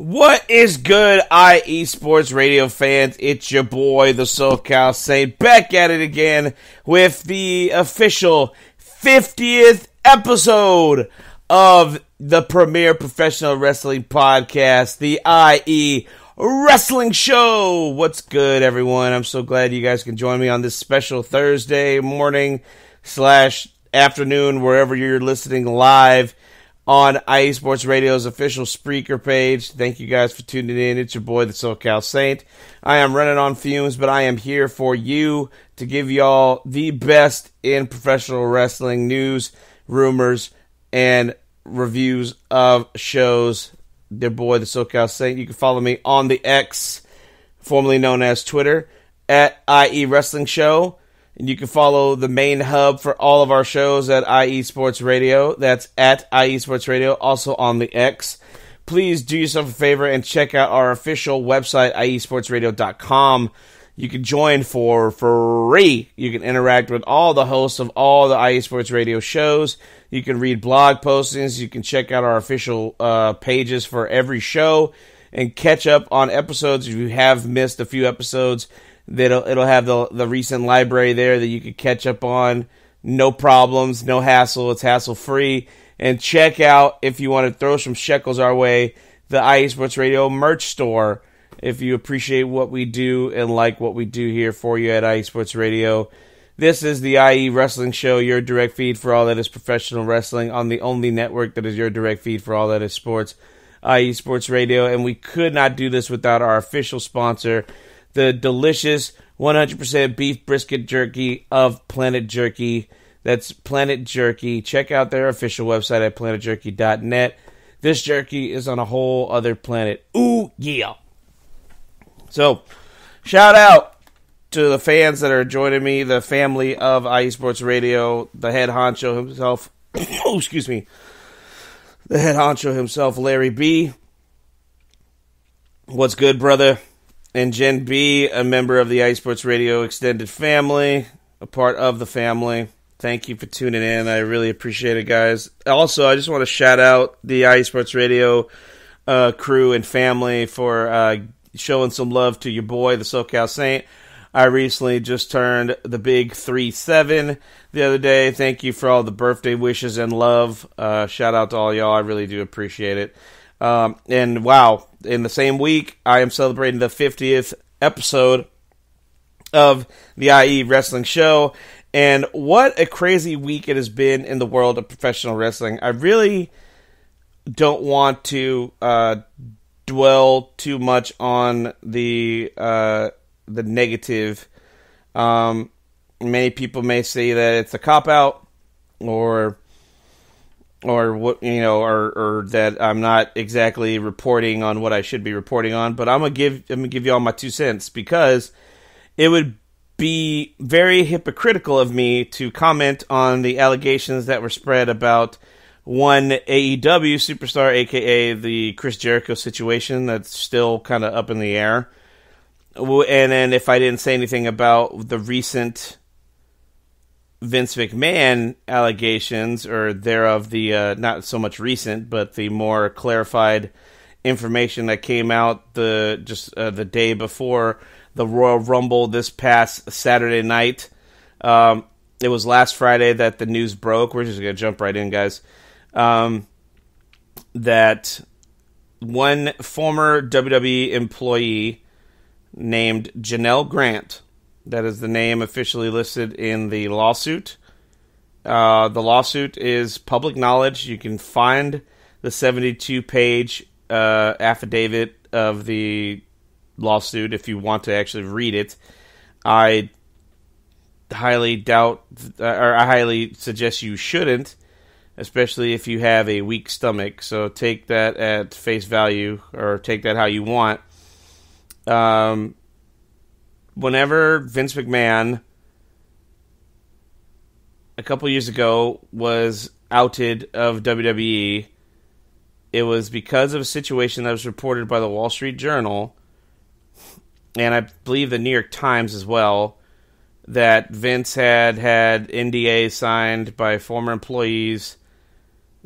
What is good, IE Sports Radio fans? It's your boy, the SoCal Saint, back at it again with the official 50th episode of the premier professional wrestling podcast, the IE Wrestling Show. What's good, everyone? I'm so glad you guys can join me on this special Thursday morning / afternoon, wherever you're listening live on IE Sports Radio's official Spreaker page. Thank you guys for tuning in. It's your boy, the SoCal Saint. I am running on fumes, but I am here for you to give y'all the best in professional wrestling news, rumors, and reviews of shows. Their boy, the SoCal Saint. You can follow me on the X, formerly known as Twitter, at IE Wrestling Show. And you can follow the main hub for all of our shows at IE Sports Radio. That's at IE Sports Radio, also on the X. Please do yourself a favor and check out our official website, iesportsradio.com. You can join for free. You can interact with all the hosts of all the IE Sports Radio shows. You can read blog postings. You can check out our official pages for every show and catch up on episodes. If you have missed a few episodes, it'll have the recent library there that you can catch up on. No problems, no hassle. It's hassle-free. And check out, if you want to throw some shekels our way, the IE Sports Radio merch store. If you appreciate what we do and like what we do here for you at IE Sports Radio. This is the IE Wrestling Show, your direct feed for all that is professional wrestling on the only network that is your direct feed for all that is sports, IE Sports Radio. And we could not do this without our official sponsor, the delicious 100% beef brisket jerky of Planet Jerky. That's Planet Jerky. Check out their official website at planetjerky.net. This jerky is on a whole other planet. Ooh, yeah. So, shout out to the fans that are joining me, the family of IE Sports Radio, the head honcho himself. Oh, excuse me. The head honcho himself, Larry B. What's good, brother? And Jen B., a member of the IE Sports Radio extended family, a part of the family. Thank you for tuning in. I really appreciate it, guys. Also, I just want to shout out the IE Sports Radio crew and family for showing some love to your boy, the SoCal Saint. I recently just turned the big 37 the other day. Thank you for all the birthday wishes and love. Shout out to all y'all. I really do appreciate it. And wow, in the same week, I am celebrating the 50th episode of the IE Wrestling Show. And what a crazy week it has been in the world of professional wrestling. I really don't want to dwell too much on the negative. Many people may say that it's a cop-out, or what, or that I'm not exactly reporting on what I should be reporting on. But I'm gonna give you all my 2 cents, because it would be very hypocritical of me to comment on the allegations that were spread about one AEW superstar, aka the Chris Jericho situation, that's still kind of up in the air. And then if I didn't say anything about the recent Vince McMahon allegations, or thereof, the not so much recent, but the more clarified information that came out the day before the Royal Rumble this past Saturday night. It was last Friday that the news broke. We're just going to jump right in, guys. That one former WWE employee named Janelle Grant, that is the name officially listed in the lawsuit. The lawsuit is public knowledge. You can find the 72-page affidavit of the lawsuit if you want to actually read it. I highly doubt, or I highly suggest you shouldn't, especially if you have a weak stomach. So take that at face value, or take that how you want. Whenever Vince McMahon, a couple years ago, was outed of WWE, it was because of a situation that was reported by the Wall Street Journal, and I believe the New York Times as well, that Vince had NDAs signed by former employees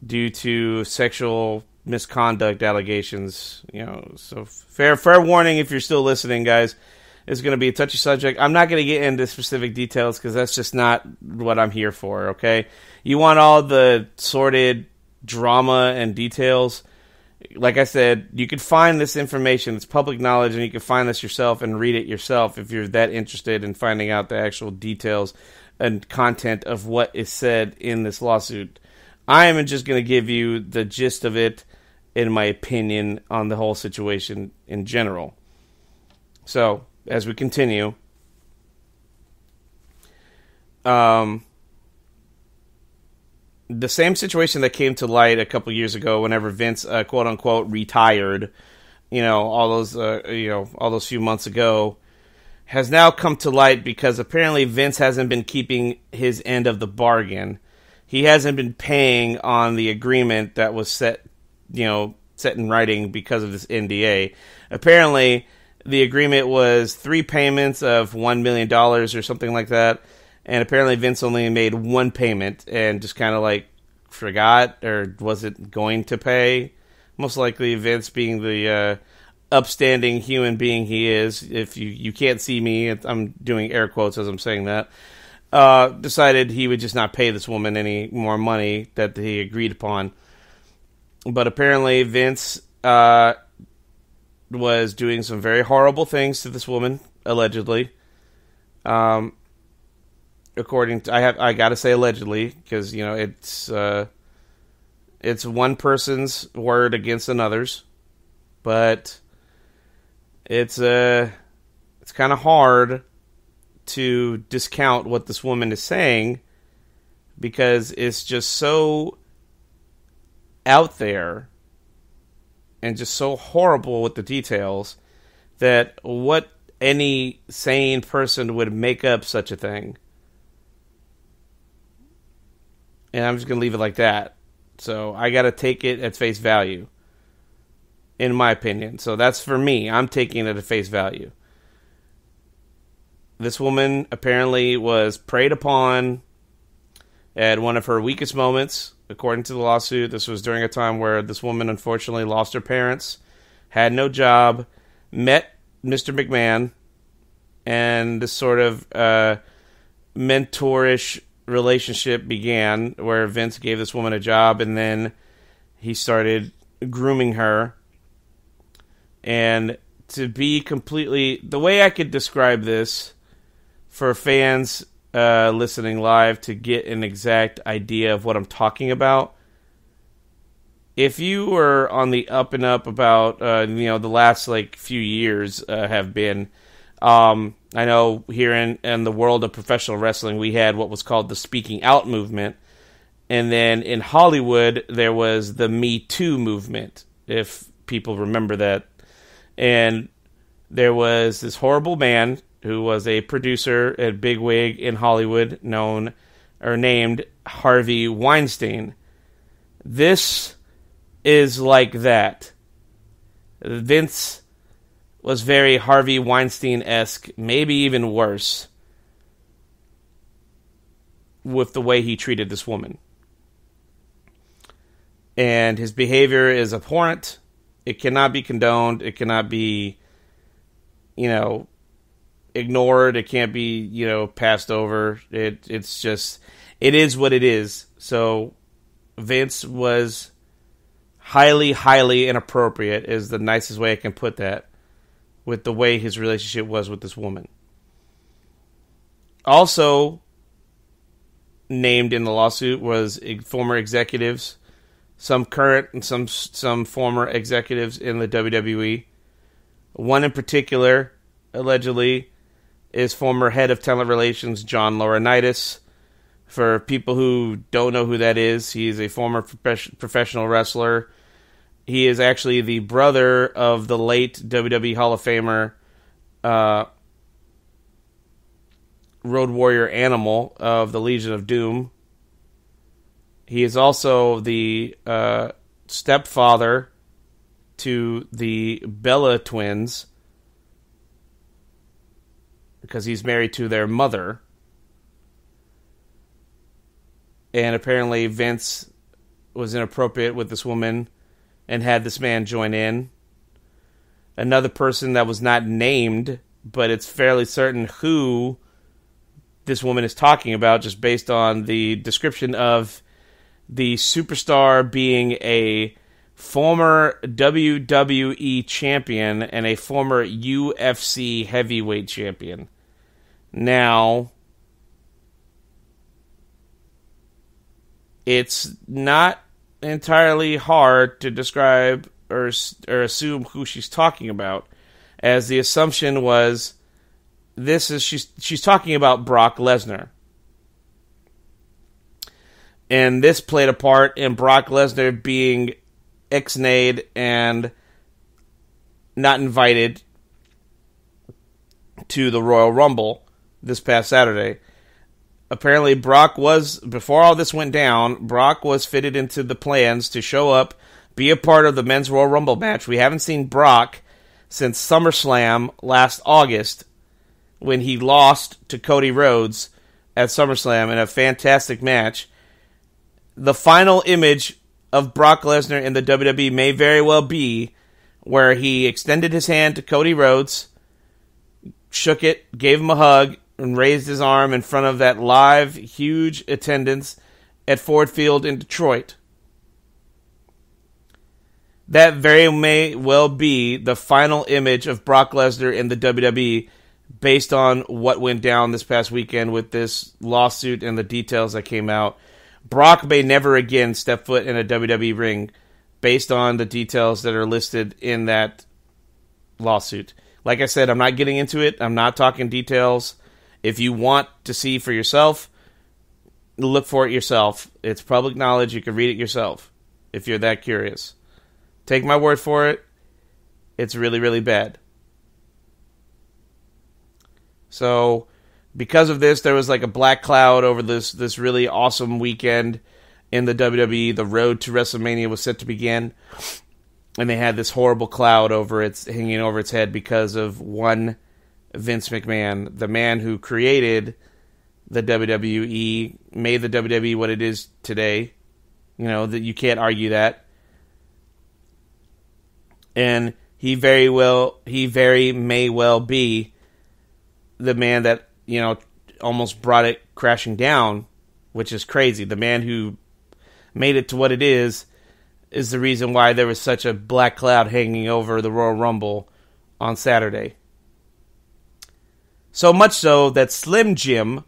due to sexual misconduct allegations. So fair warning if you're still listening, guys. It's going to be a touchy subject. I'm not going to get into specific details because that's just not what I'm here for, okay? You want all the sordid drama and details. Like I said, you can find this information. It's public knowledge, and you can find this yourself and read it yourself if you're that interested in finding out the actual details and content of what is said in this lawsuit. I am just going to give you the gist of it, in my opinion, on the whole situation in general. So, as we continue, the same situation that came to light a couple years ago, whenever Vince, quote unquote, retired, all those few months ago, has now come to light because apparently Vince hasn't been keeping his end of the bargain. He hasn't been paying on the agreement that was set in writing because of this NDA. Apparently, the agreement was 3 payments of $1 million or something like that. And apparently Vince only made 1 payment and just kind of forgot or wasn't going to pay. Most likely Vince, being the upstanding human being he is, if you can't see me, I'm doing air quotes as I'm saying that, decided he would just not pay this woman any more money that he agreed upon. But apparently Vince was doing some very horrible things to this woman, allegedly. According to, I gotta say allegedly, because it's one person's word against another's, but it's kind of hard to discount what this woman is saying because it's just so out there and just so horrible with the details that what any sane person would make up such a thing. And I'm just going to leave it like that. So I got to take it at face value, in my opinion. So that's for me. I'm taking it at face value. This woman apparently was preyed upon at one of her weakest moments. According to the lawsuit, this was during a time where this woman unfortunately lost her parents, had no job, met Mr. McMahon, and this sort of mentorish relationship began where Vince gave this woman a job and then he started grooming her. And to be completely... The way I could describe this for fans listening live to get an exact idea of what I'm talking about. If you were on the up and up about, the last few years have been, I know here in the world of professional wrestling, we had what was called the speaking out movement. And then in Hollywood, there was the Me Too movement, if people remember that. And there was this horrible man who was a producer at bigwig in Hollywood named Harvey Weinstein. This is like that. Vince was very Harvey Weinstein-esque, maybe even worse, with the way he treated this woman. And his behavior is abhorrent. It cannot be condoned. It cannot be, ignored. It can't be, passed over. It is what it is. So Vince was highly, highly inappropriate is the nicest way I can put that with the way his relationship was with this woman. Also named in the lawsuit was former executives, some current and some former executives in the WWE. One in particular, allegedly, is former head of talent relations John Laurinaitis. For people who don't know who that is, he is a former professional wrestler. He is actually the brother of the late WWE Hall of Famer Road Warrior Animal of the Legion of Doom. He is also the stepfather to the Bella twins, because he's married to their mother. And apparently Vince was inappropriate with this woman and had this man join in. Another person that was not named, but it's fairly certain who this woman is talking about just based on the description of the superstar being a former WWE champion and a former UFC heavyweight champion. Now, it's not entirely hard to describe or assume who she's talking about, as the assumption was she's talking about Brock Lesnar. And this played a part in Brock Lesnar being ixnayed and not invited to the Royal Rumble this past Saturday. Apparently, before all this went down, Brock was fitted into the plans to show up, be a part of the Men's Royal Rumble match. We haven't seen Brock since SummerSlam last August, when he lost to Cody Rhodes at SummerSlam in a fantastic match. The final image of Brock Lesnar in the WWE may very well be where he extended his hand to Cody Rhodes, shook it, gave him a hug, and raised his arm in front of that live, huge attendance at Ford Field in Detroit. That very may well be the final image of Brock Lesnar in the WWE based on what went down this past weekend with this lawsuit and the details that came out. Brock may never again step foot in a WWE ring based on the details that are listed in that lawsuit. Like I said, I'm not getting into it. I'm not talking details. If you want to see for yourself, look for it yourself. It's public knowledge. You can read it yourself if you're that curious. Take my word for it. It's really, really bad. So, because of this, there was like a black cloud over this really awesome weekend in the WWE. The road to WrestleMania was set to begin, and they had this horrible cloud hanging over its head because of one Vince McMahon, the man who created the WWE, made the WWE what it is today. You know, that you can't argue that. And he very may well be the man that, you know, almost brought it crashing down, which is crazy. The man who made it to what it is the reason why there was such a black cloud hanging over the Royal Rumble on Saturday. So much so that Slim Jim,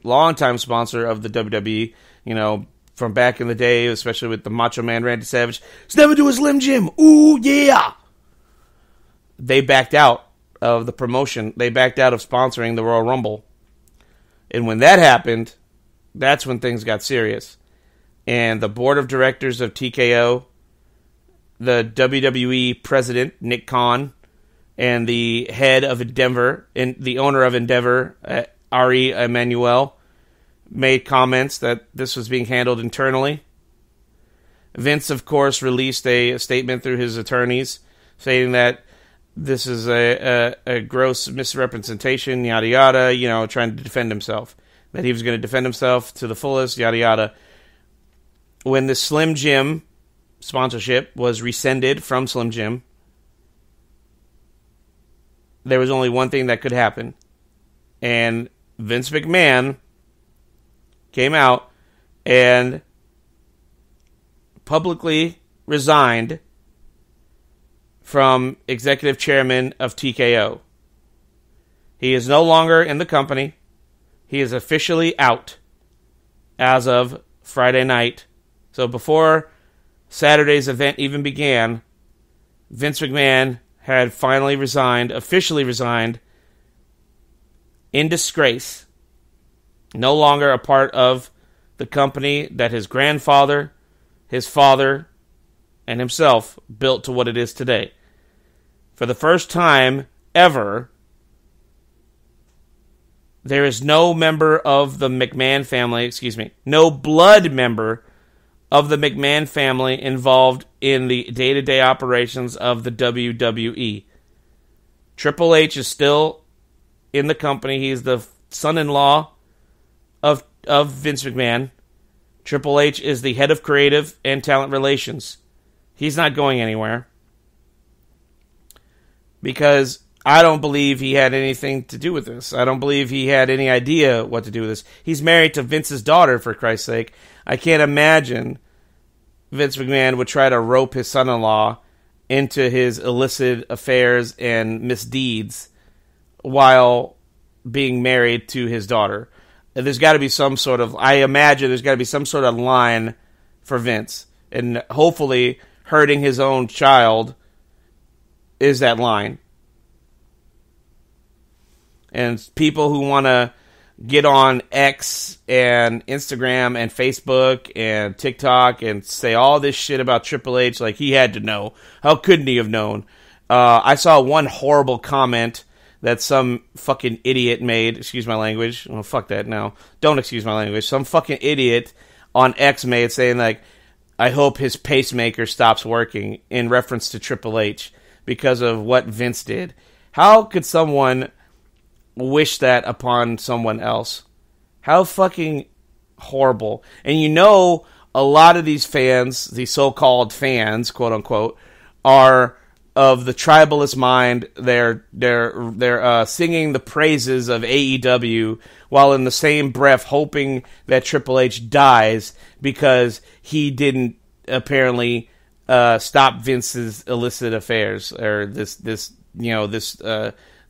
longtime sponsor of the WWE, you know, from back in the day, especially with the Macho Man Randy Savage, let's never do a Slim Jim. Ooh, yeah! They backed out of the promotion. They backed out of sponsoring the Royal Rumble. And when that happened, that's when things got serious. And the board of directors of TKO, the WWE president, Nick Khan, and the head of Endeavor, and the owner of Endeavor, Ari Emanuel, made comments that this was being handled internally. Vince, of course, released a statement through his attorneys stating that this is a gross misrepresentation, yada yada, you know, trying to defend himself. That he was going to defend himself to the fullest, yada yada. When the Slim Jim sponsorship was rescinded from Slim Jim, there was only one thing that could happen. And Vince McMahon came out and publicly resigned from executive chairman of TKO. He is no longer in the company. He is officially out as of Friday night. So before Saturday's event even began, Vince McMahon had finally resigned, officially resigned, in disgrace. No longer a part of the company that his grandfather, his father, and himself built to what it is today. For the first time ever, there is no member of the McMahon family, no blood member of the McMahon family involved in the day-to-day operations of the WWE. Triple H is still in the company. He's the son-in-law of Vince McMahon. Triple H is the head of creative and talent relations He's not going anywhere. Because I don't believe he had anything to do with this. I don't believe he had any idea what to do with this. He's married to Vince's daughter, for Christ's sake. I can't imagine Vince McMahon would try to rope his son-in-law into his illicit affairs and misdeeds while being married to his daughter. There's got to be some sort of, I imagine there's got to be some sort of line for Vince. And hopefully hurting his own child is that line. And people who want to get on X and Instagram and Facebook and TikTok and say all this shit about Triple H, like he had to know. How couldn't he have known? I saw one horrible comment that some fucking idiot made. Excuse my language. Oh, fuck that. No, don't excuse my language. Some fucking idiot on X made saying like, I hope his pacemaker stops working in reference to Triple H because of what Vince did. How could someone wish that upon someone else? How fucking horrible. And you know, a lot of these fans, these so-called fans, quote unquote, are of the tribalist mind. They're singing the praises of AEW while in the same breath hoping that Triple H dies because he didn't apparently stop Vince's illicit affairs or these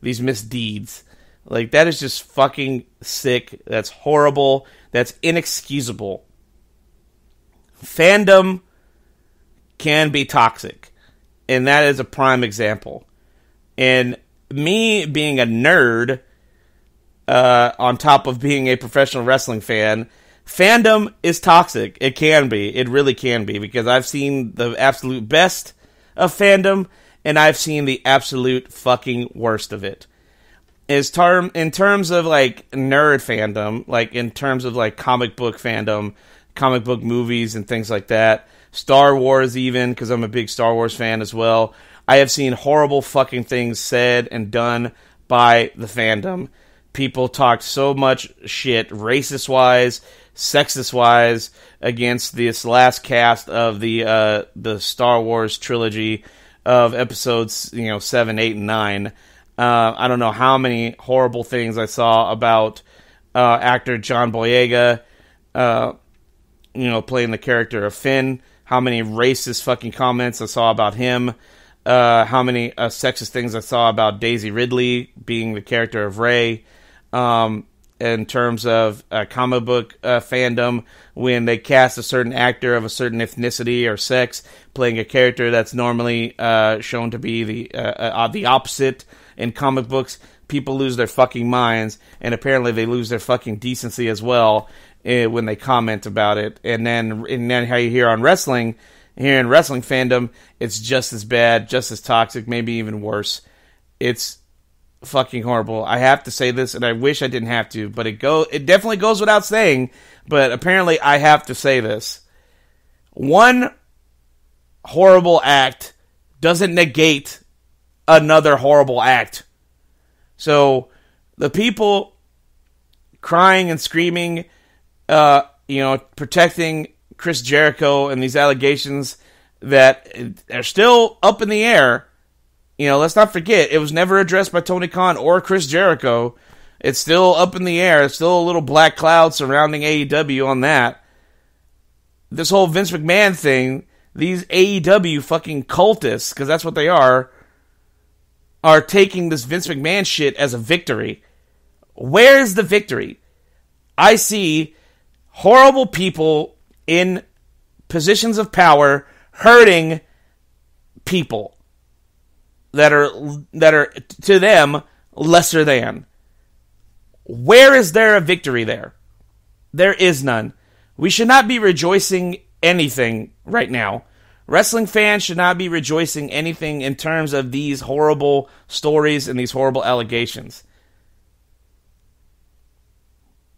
misdeeds. Like, that is just fucking sick. That's horrible. That's inexcusable. Fandom can be toxic. And that is a prime example. And me being a nerd, on top of being a professional wrestling fan, fandom is toxic. It can be. It really can be. Because I've seen the absolute best of fandom, and I've seen the absolute fucking worst of it. In terms of, like, nerd fandom, like, in terms of, like, comic book fandom, comic book movies and things like that, Star Wars even, because I'm a big Star Wars fan as well, I have seen horrible fucking things said and done by the fandom. People talked so much shit, racist-wise, sexist-wise, against this last cast of the Star Wars trilogy of episodes, 7, 8, and 9. I don't know how many horrible things I saw about actor John Boyega, playing the character of Finn. How many racist fucking comments I saw about him. How many sexist things I saw about Daisy Ridley being the character of Rey. In terms of comic book fandom, when they cast a certain actor of a certain ethnicity or sex playing a character that's normally shown to be the opposite in comic books, people lose their fucking minds, and apparently they lose their fucking decency as well when they comment about it. And then how you hear on wrestling, here in wrestling fandom, it's just as bad, just as toxic, maybe even worse. It's fucking horrible. I have to say this, and I wish I didn't have to, but it definitely goes without saying, but apparently I have to say this. One horrible act doesn't negate another horrible act. So, the people crying and screaming, protecting Chris Jericho and these allegations that are still up in the air. Let's not forget, it was never addressed by Tony Khan or Chris Jericho. It's still up in the air. It's still a little black cloud surrounding AEW on that. This whole Vince McMahon thing, these AEW fucking cultists, because that's what they are taking this Vince McMahon shit as a victory. Where's the victory? I see horrible people in positions of power hurting people that are to them lesser than. Where is there a victory there? There is none. We should not be rejoicing anything right now. Wrestling fans should not be rejoicing anything in terms of these horrible stories and these horrible allegations.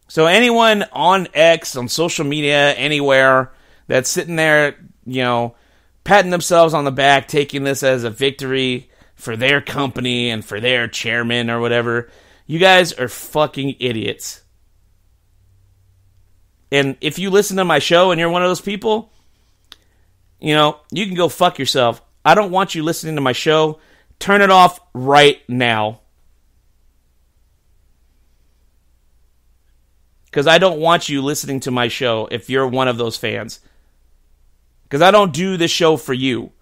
So anyone on X, on social media, anywhere, that's sitting there, patting themselves on the back, taking this as a victory for their company and for their chairman or whatever, you guys are fucking idiots. And if you listen to my show and you're one of those people, you can go fuck yourself. I don't want you listening to my show. Turn it off right now. Because I don't want you listening to my show if you're one of those fans. Because I don't do this show for you.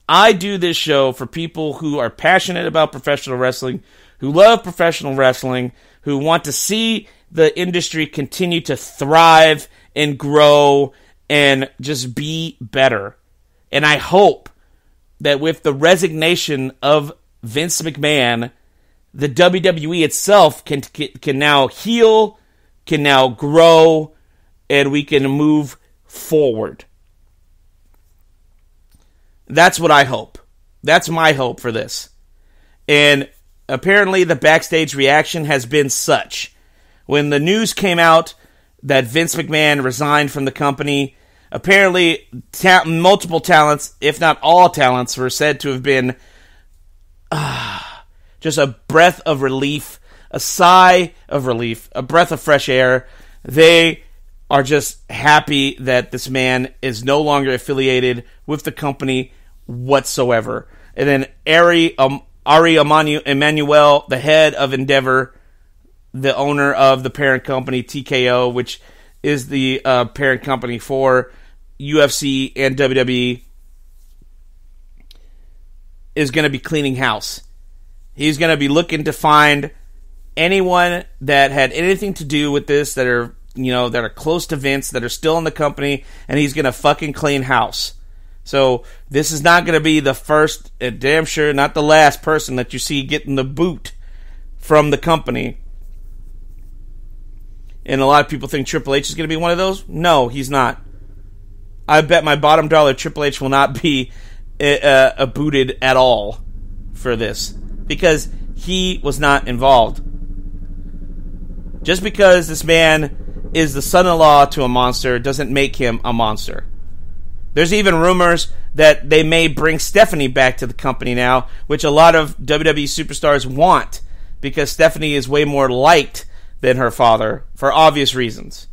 I do this show for people who are passionate about professional wrestling, who love professional wrestling, who want to see the industry continue to thrive and grow and just be better. And I hope that with the resignation of Vince McMahon, the WWE itself can now heal, can now grow, and we can move forward. That's what I hope. That's my hope for this. And apparently the backstage reaction has been such. When the news came out that Vince McMahon resigned from the company, apparently multiple talents, if not all talents, were said to have been just a breath of relief, a sigh of relief, a breath of fresh air. They are just happy that this man is no longer affiliated with the company whatsoever. And then Ari Emanuel, the head of Endeavor, the owner of the parent company TKO, which is the parent company for UFC and WWE, is going to be cleaning house. He's going to be looking to find anyone that had anything to do with this, that are close to Vince, that are still in the company, and he's going to fucking clean house. So this is not going to be the first, and damn sure not the last person that you see getting the boot from the company. And a lot of people think Triple H is going to be one of those. No, he's not. I bet my bottom dollar Triple H will not be booted at all for this, because he was not involved. Just because this man is the son-in-law to a monster doesn't make him a monster. There's even rumors that they may bring Stephanie back to the company now, which a lot of WWE superstars want, because Stephanie is way more liked than her father, for obvious reasons.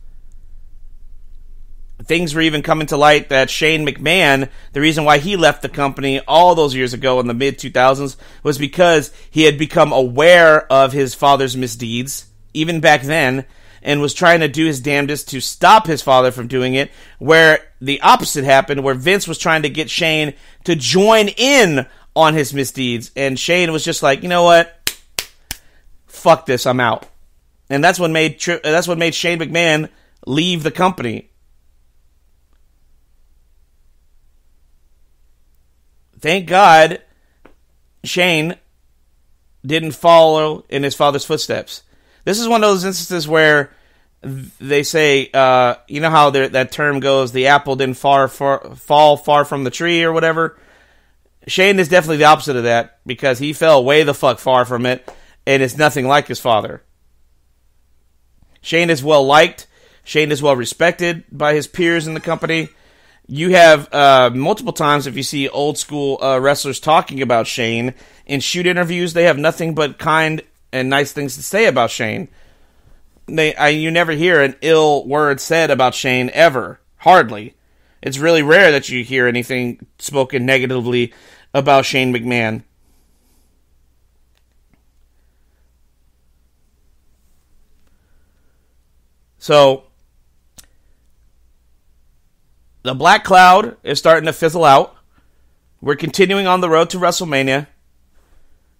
Things were even coming to light that Shane McMahon, the reason why he left the company all those years ago in the mid-2000s, was because he had become aware of his father's misdeeds, even back then, and was trying to do his damnedest to stop his father from doing it, where the opposite happened, where Vince was trying to get Shane to join in on his misdeeds, and Shane was just like, you know what? Fuck this, I'm out. And that's what made Shane McMahon leave the company. Thank God Shane didn't follow in his father's footsteps. This is one of those instances where they say, you know how that term goes, the apple didn't fall far from the tree or whatever? Shane is definitely the opposite of that, because he fell way the fuck far from it, and it's nothing like his father. Shane is well liked. Shane is well respected by his peers in the company. You have multiple times, if you see old school wrestlers talking about Shane in shoot interviews, they have nothing but kind and nice things to say about Shane. You never hear an ill word said about Shane ever. Hardly. It's really rare that you hear anything spoken negatively about Shane McMahon. So, the black cloud is starting to fizzle out. We're continuing on the road to WrestleMania.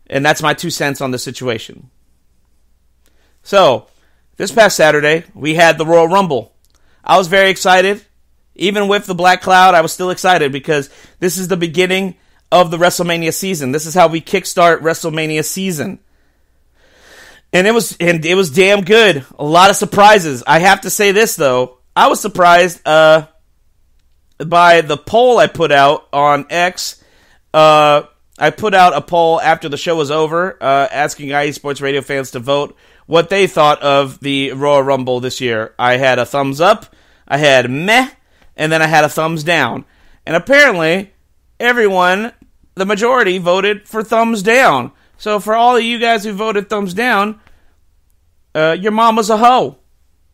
And that's my 2 cents on the situation. So, this past Saturday, we had the Royal Rumble. I was very excited. Even with the black cloud, I was still excited, because this is the beginning of the WrestleMania season. This is how we kickstart WrestleMania season. And it was damn good. A lot of surprises. I have to say this, though. I was surprised by the poll I put out on X. I put out a poll after the show was over, asking IE Sports Radio fans to vote what they thought of the Royal Rumble this year. I had a thumbs up, I had meh, and then I had a thumbs down. And apparently, everyone, the majority, voted for thumbs down. So for all of you guys who voted thumbs down, your mama's a hoe.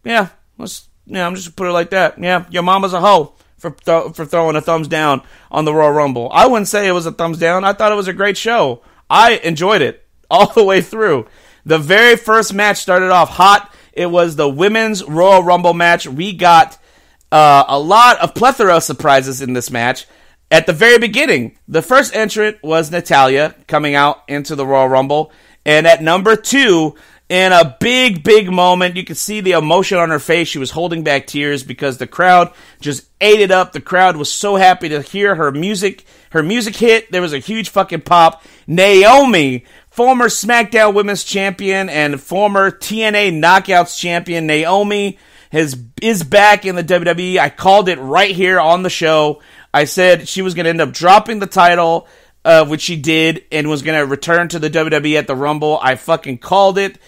Yeah, I'm just gonna put it like that. Yeah, your mama's a hoe for throwing a thumbs down on the Royal Rumble. I wouldn't say it was a thumbs down. I thought it was a great show. I enjoyed it all the way through. The very first match started off hot. It was the Women's Royal Rumble match. We got a plethora of surprises in this match. At the very beginning, the first entrant was Natalya coming out into the Royal Rumble. And at number 2, in a big, big moment, you could see the emotion on her face. She was holding back tears because the crowd just ate it up. The crowd was so happy to hear her music hit. There was a huge fucking pop. Naomi, former SmackDown Women's Champion and former TNA Knockouts Champion, Naomi is back in the WWE. I called it right here on the show. I said she was going to end up dropping the title, which she did, and was going to return to the WWE at the Rumble. I fucking called it.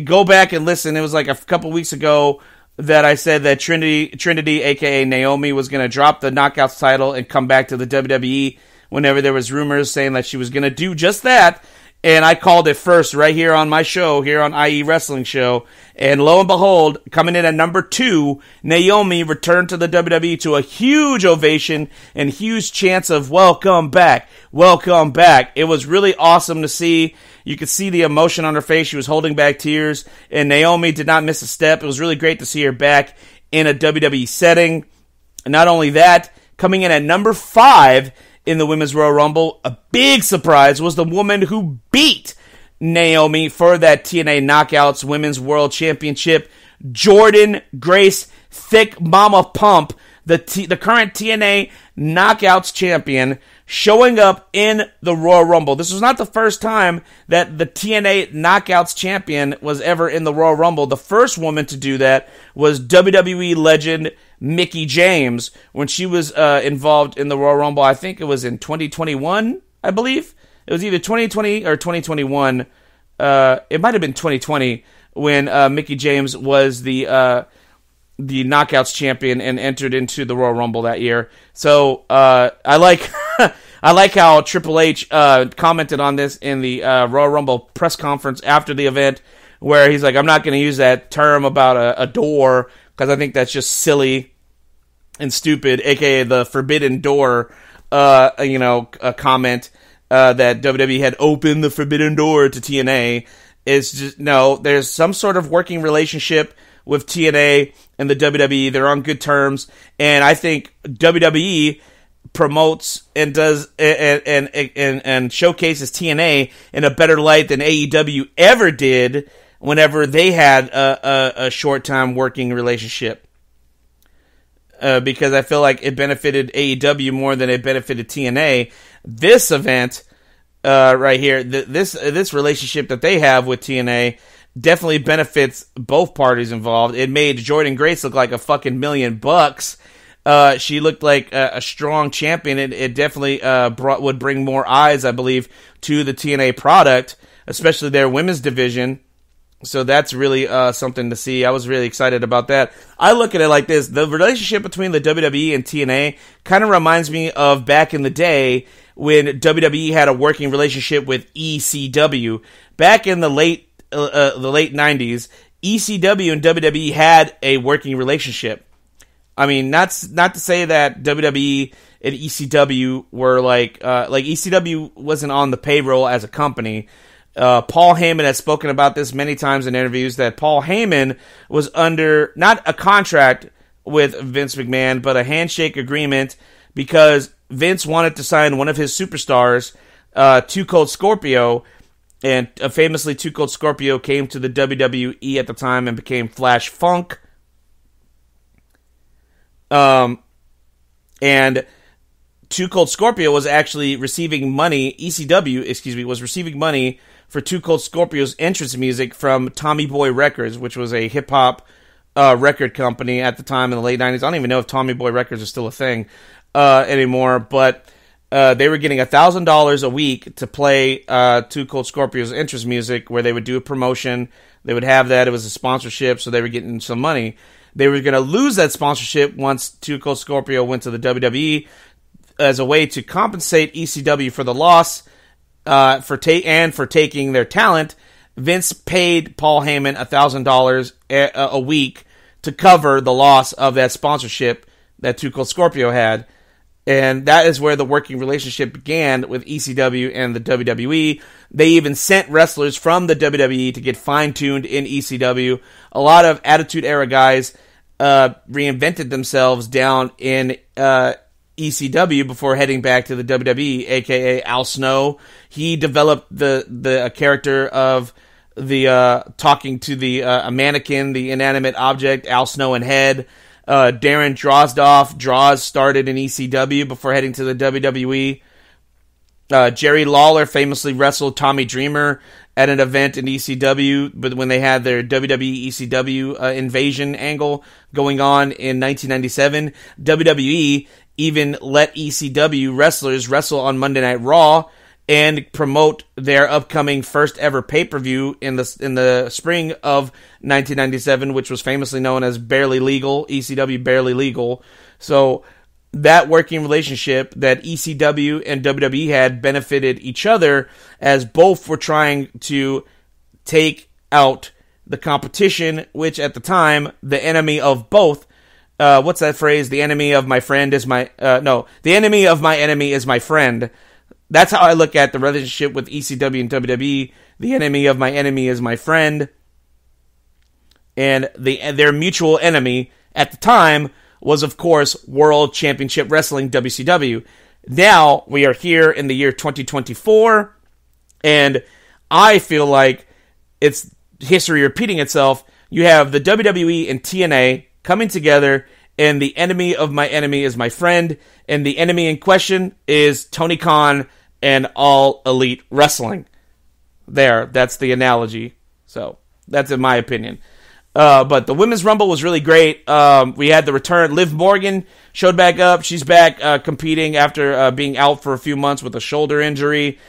Go back and listen. It was like a couple weeks ago that I said that Trinity, aka Naomi, was going to drop the Knockouts title and come back to the WWE whenever there was rumors saying that she was going to do just that. And I called it first right here on my show, here on IE Wrestling Show. And lo and behold, coming in at number 2, Naomi returned to the WWE to a huge ovation and huge chants of welcome back, welcome back. It was really awesome to see. You could see the emotion on her face. She was holding back tears, and Naomi did not miss a step. It was really great to see her back in a WWE setting. And not only that, coming in at number 5 in the Women's Royal Rumble, a big surprise was the woman who beat Naomi for that TNA Knockouts Women's World Championship, Jordynne Grace Thick Mama Pump, the current TNA Knockouts champion, showing up in the Royal Rumble. This was not the first time that the TNA Knockouts champion was ever in the Royal Rumble. The first woman to do that was WWE legend Mickie James when she was involved in the Royal Rumble. I think it was in 2021, I believe. It was either 2020 or 2021. It might have been 2020 when Mickie James was the Knockouts champion and entered into the Royal Rumble that year. So I like I like how Triple H commented on this in the Royal Rumble press conference after the event, where he's like, I'm not going to use that term about a door because I think that's just silly and stupid, aka the Forbidden Door, a comment that WWE had opened the Forbidden Door to TNA. It's just, no, there's some sort of working relationship with TNA and the WWE. They're on good terms, and I think WWE promotes and does and showcases TNA in a better light than AEW ever did whenever they had a short time working relationship. Because I feel like it benefited AEW more than it benefited TNA. This event right here, this relationship that they have with TNA definitely benefits both parties involved. It made Jordynne Grace look like a fucking $1 million. She looked like a strong champion. It definitely would bring more eyes, I believe, to the TNA product, especially their women's division. So that's really something to see. I was really excited about that. I look at it like this. The relationship between the WWE and TNA kind of reminds me of back in the day when WWE had a working relationship with ECW. Back in the late 90s, ECW and WWE had a working relationship. I mean, not to say that WWE and ECW were like ECW wasn't on the payroll as a company. Paul Heyman has spoken about this many times in interviews, that Paul Heyman was under not a contract with Vince McMahon, but a handshake agreement because Vince wanted to sign one of his superstars, Too Cold Scorpio, and famously Too Cold Scorpio came to the WWE at the time and became Flash Funk. And Too Cold Scorpio was actually receiving money, ECW, was receiving money for Too Cold Scorpio's entrance music from Tommy Boy Records, which was a hip-hop record company at the time in the late 90s. I don't even know if Tommy Boy Records is still a thing anymore, but they were getting $1,000 a week to play Too Cold Scorpio's entrance music, where they would do a promotion. They would have that. It was a sponsorship, so they were getting some money. They were going to lose that sponsorship once Too Cold Scorpio went to the WWE. As a way to compensate ECW for the loss, for taking their talent, Vince paid Paul Heyman $1,000 a week to cover the loss of that sponsorship that Too Cold Scorpio had. And that is where the working relationship began with ECW and the WWE. They even sent wrestlers from the WWE to get fine-tuned in ECW. A lot of Attitude Era guys reinvented themselves down in ECW before heading back to the WWE, a.k.a. Al Snow. He developed the character of the talking to the mannequin, the inanimate object, Al Snow and Head. Darren Drozdov started in ECW before heading to the WWE. Jerry Lawler famously wrestled Tommy Dreamer at an event in ECW, but when they had their WWE ECW invasion angle going on in 1997, WWE even let ECW wrestlers wrestle on Monday Night Raw and promote their upcoming first ever pay-per-view in the spring of 1997, which was famously known as Barely Legal, ECW Barely Legal. So that working relationship that ECW and WWE had benefited each other, as both were trying to take out the competition, which at the time, the enemy of both, what's that phrase? The enemy of my friend is my, the enemy of my enemy is my friend. That's how I look at the relationship with ECW and WWE. The enemy of my enemy is my friend. And their mutual enemy at the time was, of course, World Championship Wrestling, WCW. Now, we are here in the year 2024, and I feel like it's history repeating itself. You have the WWE and TNA coming together, and the enemy of my enemy is my friend, and the enemy in question is Tony Khan and All Elite Wrestling. That's the analogy. So, that's in my opinion. But the Women's Rumble was really great. We had the return. Liv Morgan showed back up. She's back competing after being out for a few months with a shoulder injury.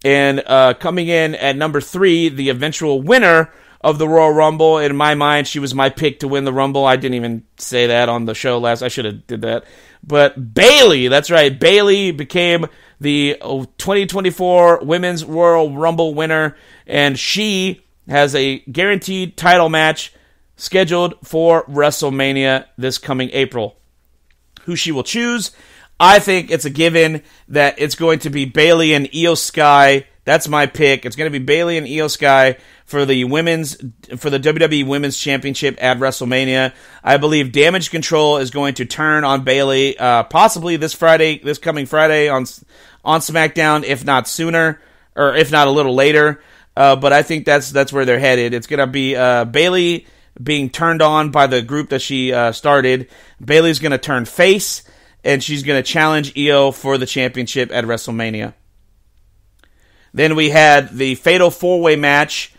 And coming in at number 3, the eventual winner of the Royal Rumble. In my mind, she was my pick to win the Rumble. I didn't even say that on the show last. I should have did that. But Bayley, that's right. Bayley became the 2024 Women's Royal Rumble winner. And she has a guaranteed title match scheduled for WrestleMania this coming April. Who she will choose, I think it's a given that it's going to be Bayley and Io Sky. That's my pick. It's going to be Bayley and Io Sky for the WWE Women's Championship at WrestleMania. I believe Damage Control is going to turn on Bayley, possibly this coming Friday on SmackDown, if not sooner, or if not a little later. But I think that's where they're headed. It's going to be Bayley being turned on by the group that she started. Bayley's going to turn face, and she's going to challenge Io for the championship at WrestleMania. Then we had the Fatal 4-Way match,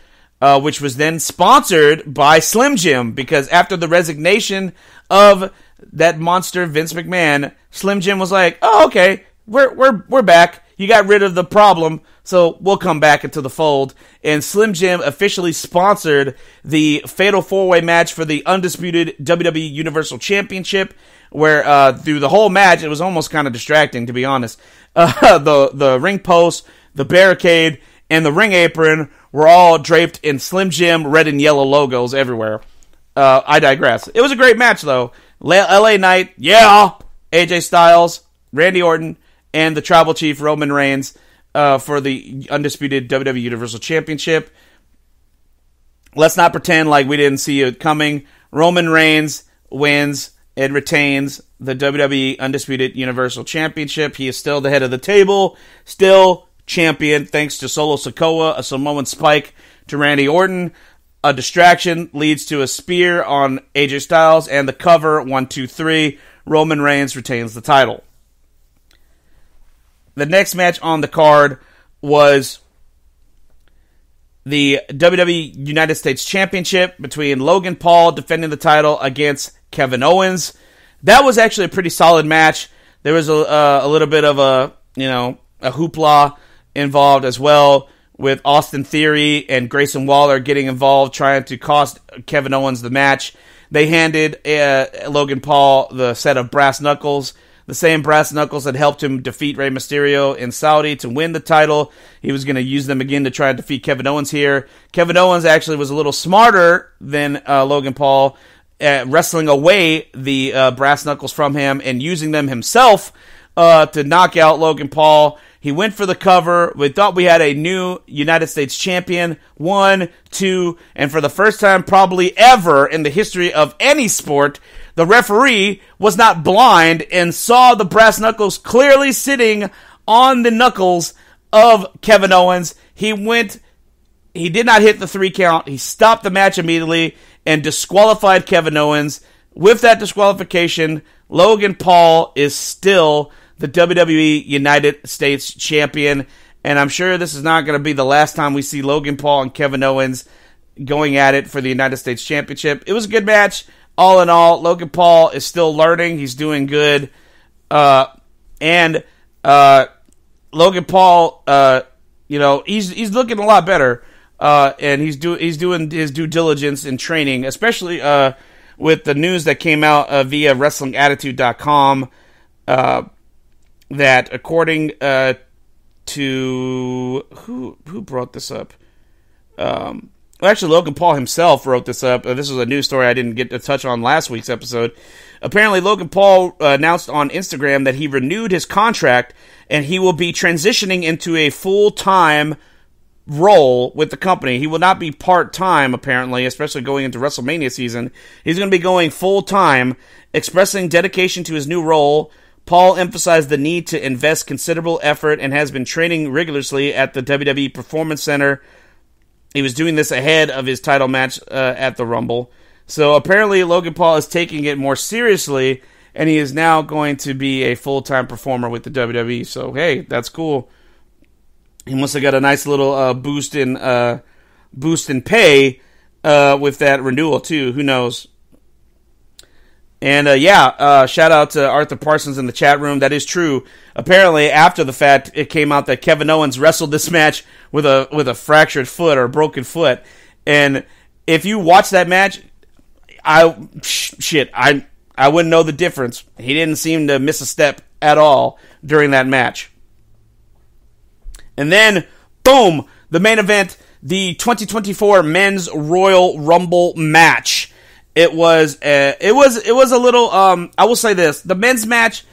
which was then sponsored by Slim Jim, because after the resignation of that monster Vince McMahon, Slim Jim was like, "Oh, okay, we're back. You got rid of the problem, so we'll come back into the fold." And Slim Jim officially sponsored the Fatal 4-Way match for the undisputed WWE Universal Championship, where through the whole match, it was almost kind of distracting, to be honest. The ring post, the barricade, and the ring apron were all draped in Slim Jim red and yellow logos everywhere. I digress. It was a great match, though. LA Knight, yeah! AJ Styles, Randy Orton, and the Tribal Chief Roman Reigns for the undisputed WWE Universal Championship. Let's not pretend like we didn't see it coming. Roman Reigns wins and retains the WWE Undisputed Universal Championship. He is still the head of the table, still champion, thanks to Solo Sikoa, a Samoan spike to Randy Orton. A distraction leads to a spear on AJ Styles, and the cover, 1, 2, 3. Roman Reigns retains the title. The next match on the card was the WWE United States Championship between Logan Paul defending the title against Kevin Owens. That was actually a pretty solid match. There was a little bit of a hoopla involved as well, with Austin Theory and Grayson Waller getting involved, trying to cost Kevin Owens the match. They handed Logan Paul the set of brass knuckles, the same brass knuckles that helped him defeat Rey Mysterio in Saudi to win the title. He was going to use them again to try and defeat Kevin Owens here. Kevin Owens actually was a little smarter than Logan Paul wrestling away the brass knuckles from him and using them himself to knock out Logan Paul. He went for the cover. We thought we had a new United States champion. 1, 2, and for the first time probably ever in the history of any sport, the referee was not blind and saw the brass knuckles clearly sitting on the knuckles of Kevin Owens. He did not hit the 3 count. He stopped the match immediately and disqualified Kevin Owens. With that disqualification, Logan Paul is still the WWE United States champion. And I'm sure this is not going to be the last time we see Logan Paul and Kevin Owens going at it for the United States Championship. It was a good match. All in all, Logan Paul is still learning. He's doing good. And Logan Paul, he's looking a lot better. And he's doing his due diligence in training, especially with the news that came out via WrestlingAttitude.com that according to who brought this up? Actually, Logan Paul himself wrote this up. This was a news story I didn't get to touch on last week's episode. Apparently, Logan Paul announced on Instagram that he renewed his contract and he will be transitioning into a full-time role with the company. He will not be part-time, apparently, especially going into WrestleMania season. He's going to be going full-time, expressing dedication to his new role. Paul emphasized the need to invest considerable effort and has been training rigorously at the WWE Performance Center. He was doing this ahead of his title match at the Rumble. So apparently Logan Paul is taking it more seriously, and he is now going to be a full-time performer with the WWE. So, hey, that's cool. He must have got a nice little boost in pay with that renewal, too. Who knows? And, shout out to Arthur Parsons in the chat room. That is true. Apparently, after the fact, it came out that Kevin Owens wrestled this match with a fractured foot or a broken foot. And if you watch that match, I wouldn't know the difference. He didn't seem to miss a step at all during that match. And then, boom, the main event, the 2024 Men's Royal Rumble match. It was a little, I will say this, the men's match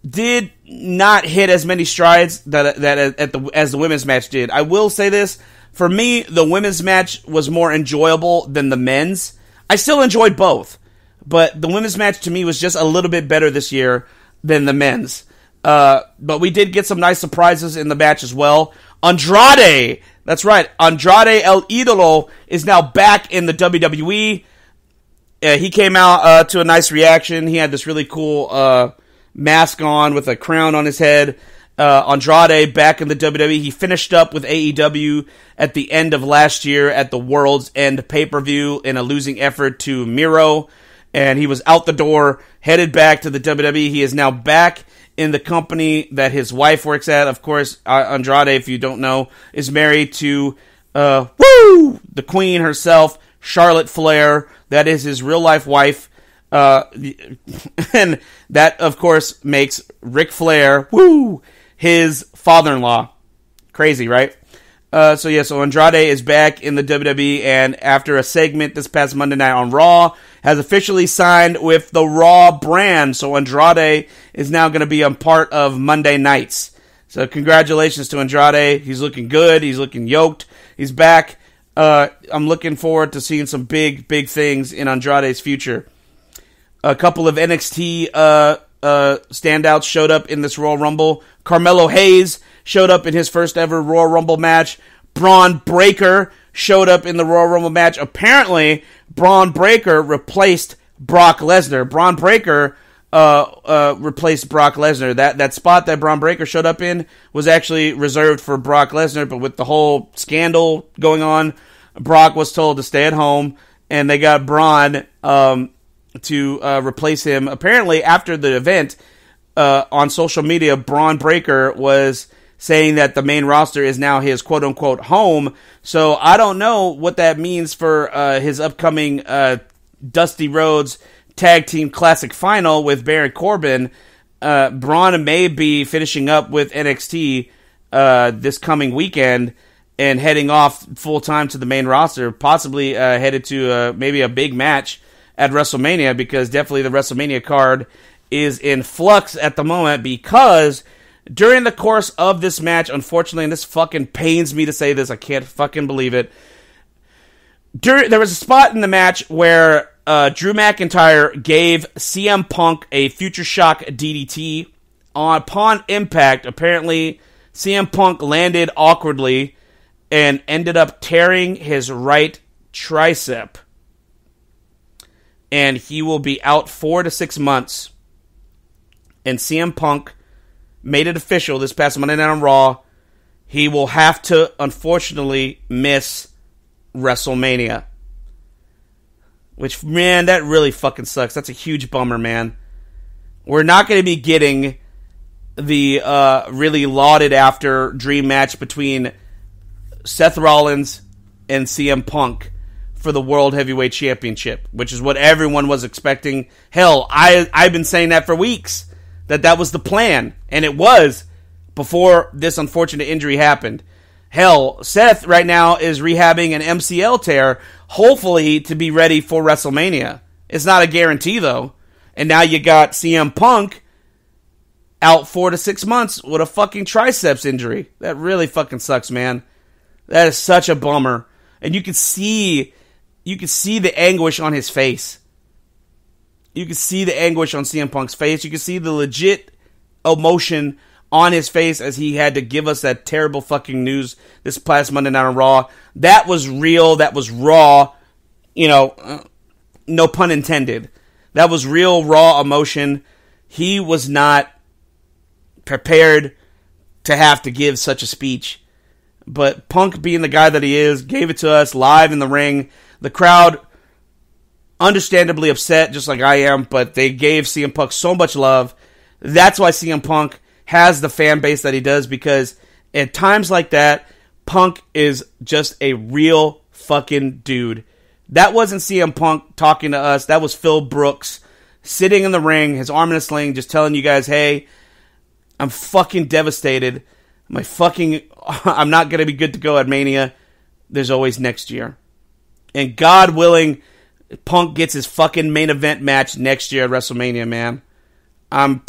did not hit as many strides as the women's match did. I will say this, for me, the women's match was more enjoyable than the men's. I still enjoyed both, but the women's match to me was just a little bit better this year than the men's. But we did get some nice surprises in the match as well. Andrade, that's right, Andrade El Idolo is now back in the WWE. He came out to a nice reaction. He had this really cool mask on with a crown on his head. Andrade back in the WWE. He finished up with AEW at the end of last year at the World's End pay-per-view in a losing effort to Miro. And he was out the door, headed back to the WWE. He is now back in the company that his wife works at. Of course, Andrade, if you don't know, is married to the queen herself, Charlotte Flair. That is his real-life wife. And that, of course, makes Ric Flair, his father-in-law. Crazy, right? So Andrade is back in the WWE, and after a segment this past Monday night on Raw, has officially signed with the Raw brand. So Andrade is now going to be a part of Monday nights. So congratulations to Andrade. He's looking good. He's looking yoked. He's back. I'm looking forward to seeing some big things in Andrade's future. A couple of NXT standouts showed up in this Royal Rumble. Carmelo Hayes showed up in his first ever Royal Rumble match. Braun Breaker showed up in the Royal Rumble match. Apparently, Braun Breaker replaced Brock Lesnar. Braun Breaker replaced Brock Lesnar. That spot that Braun Breaker showed up in was actually reserved for Brock Lesnar, but with the whole scandal going on, Brock was told to stay at home, and they got Braun to replace him. Apparently, after the event, on social media, Braun Breaker was saying that the main roster is now his quote-unquote home. So I don't know what that means for his upcoming Dusty Rhodes Tag Team Classic Final with Baron Corbin. Braun may be finishing up with NXT this coming weekend and heading off full-time to the main roster, possibly headed to maybe a big match at WrestleMania, because definitely the WrestleMania card is in flux at the moment, because during the course of this match, unfortunately, and this fucking pains me to say this, I can't fucking believe it, there was a spot in the match where Drew McIntyre gave CM Punk a Future Shock DDT. Upon impact, apparently CM Punk landed awkwardly and ended up tearing his right tricep. And he will be out 4 to 6 months. And CM Punk made it official this past Monday Night on Raw. He will have to, unfortunately, miss WrestleMania. Which, man, that really fucking sucks. That's a huge bummer, man. We're not going to be getting the really lauded after dream match between Seth Rollins and CM Punk for the World Heavyweight Championship, which is what everyone was expecting. Hell, I've been saying that for weeks, that was the plan, and it was before this unfortunate injury happened. Hell, Seth right now is rehabbing an MCL tear, hopefully to be ready for WrestleMania. It's not a guarantee, though. And now you got CM Punk out 4 to 6 months with a fucking triceps injury. That really fucking sucks, man. That is such a bummer. And you can see the anguish on his face. You can see the anguish on CM Punk's face. You can see the legit emotion on his face as he had to give us that terrible fucking news this past Monday Night on Raw. That was real. That was raw. No pun intended. That was real, raw emotion. He was not prepared to have to give such a speech. But Punk, being the guy that he is, gave it to us live in the ring. The crowd, understandably upset, just like I am, but they gave CM Punk so much love. That's why CM Punk has the fan base that he does, because at times like that, Punk is just a real fucking dude. That wasn't CM Punk talking to us. That was Phil Brooks sitting in the ring, his arm in a sling, just telling you guys, hey, I'm fucking devastated. I'm not going to be good to go at Mania. There's always next year. And God willing, Punk gets his fucking main event match next year at WrestleMania, man. I'm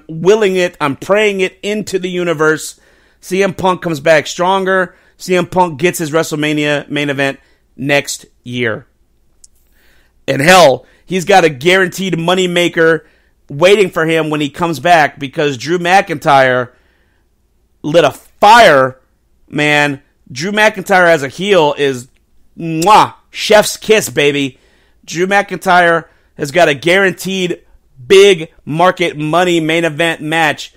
willing it, I'm praying it into the universe. CM Punk comes back stronger. CM Punk gets his WrestleMania main event next year. And hell, he's got a guaranteed moneymaker waiting for him when he comes back, because Drew McIntyre lit a fire, man. Drew McIntyre as a heel is chef's kiss, baby. Drew McIntyre has got a guaranteed big market money main event match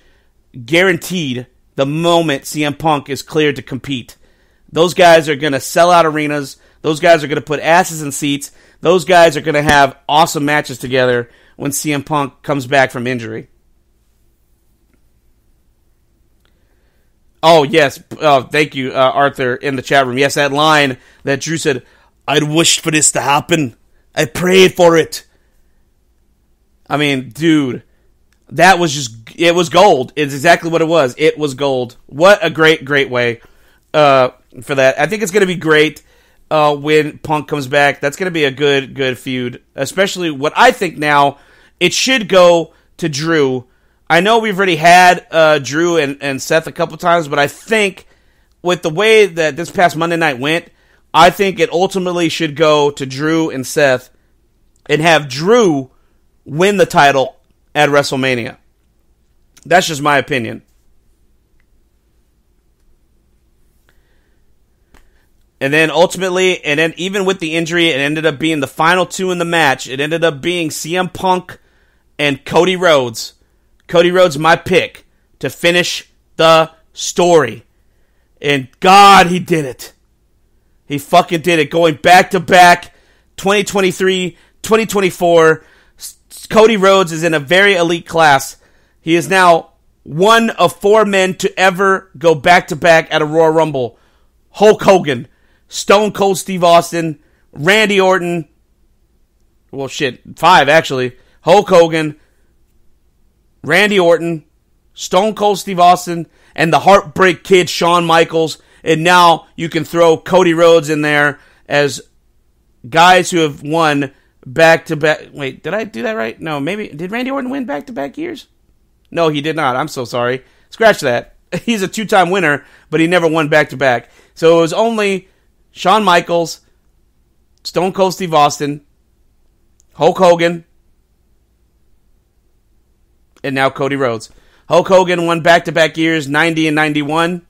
guaranteed the moment CM Punk is cleared to compete. Those guys are going to sell out arenas. Those guys are going to put asses in seats. Those guys are going to have awesome matches together when CM Punk comes back from injury. Oh, yes. Oh, thank you, Arthur, in the chat room. Yes, that line that Drew said, I'd wished for this to happen. I prayed for it. I mean, dude, that was it was gold. It's exactly what it was. It was gold. What a great, great way for that. I think it's going to be great when Punk comes back. That's going to be a good, good feud. Especially what I think now, it should go to Drew. I know we've already had Drew and Seth a couple times, but I think with the way that this past Monday night went, I think it ultimately should go to Drew and Seth and have Drew win the title at WrestleMania. That's just my opinion. And then ultimately, and then even with the injury, it ended up being the final two in the match. It ended up being CM Punk and Cody Rhodes. Cody Rhodes, my pick to finish the story. And God, he did it. He fucking did it. Going back to back, 2023, 2024. Cody Rhodes is in a very elite class. He is now one of 4 men to ever go back to back at a Royal Rumble. Hulk Hogan, Stone Cold Steve Austin, Randy Orton. Well, shit, 5 actually. Hulk Hogan, Randy Orton, Stone Cold Steve Austin, and the Heartbreak Kid Shawn Michaels. And now you can throw Cody Rhodes in there as guys who have won back-to-back. Wait, did I do that right? No, maybe. Did Randy Orton win back-to-back years? No, he did not. I'm so sorry. Scratch that. He's a 2-time winner, but he never won back-to-back. So it was only Shawn Michaels, Stone Cold Steve Austin, Hulk Hogan, and now Cody Rhodes. Hulk Hogan won back-to-back years, 90 and 91.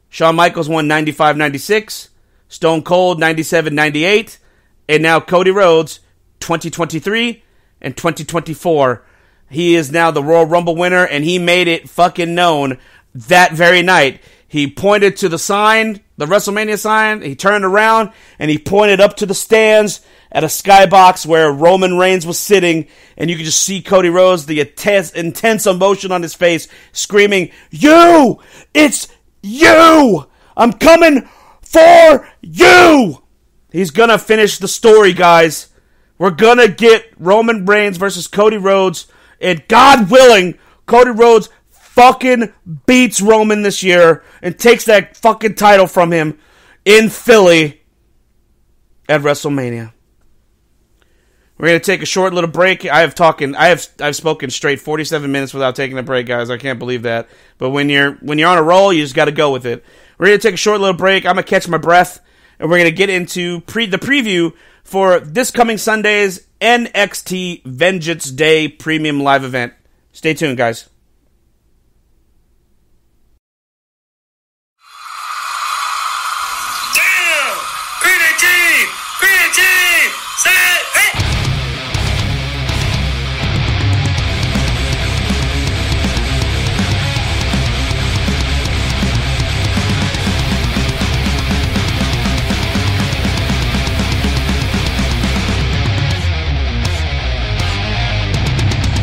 Shawn Michaels won 95-96. Stone Cold, 97-98. And now Cody Rhodes, 2023 and 2024. He is now the Royal Rumble winner, and he made it fucking known that very night. He pointed to the sign, the WrestleMania sign. He turned around, and he pointed up to the stands at a skybox where Roman Reigns was sitting, and you could just see Cody Rhodes, the intense emotion on his face, screaming, "You! It's you! I'm coming for you!" He's gonna finish the story, guys. We're gonna get Roman Reigns versus Cody Rhodes, and God willing, Cody Rhodes fucking beats Roman this year and takes that fucking title from him in Philly at WrestleMania. We're gonna take a short little break. I've spoken straight 47 minutes without taking a break, guys. I can't believe that. But when you're on a roll, you just got to go with it. We're gonna take a short little break. I'm gonna catch my breath, and we're gonna get into the preview for this coming Sunday's NXT Vengeance Day Premium Live event. Stay tuned, guys.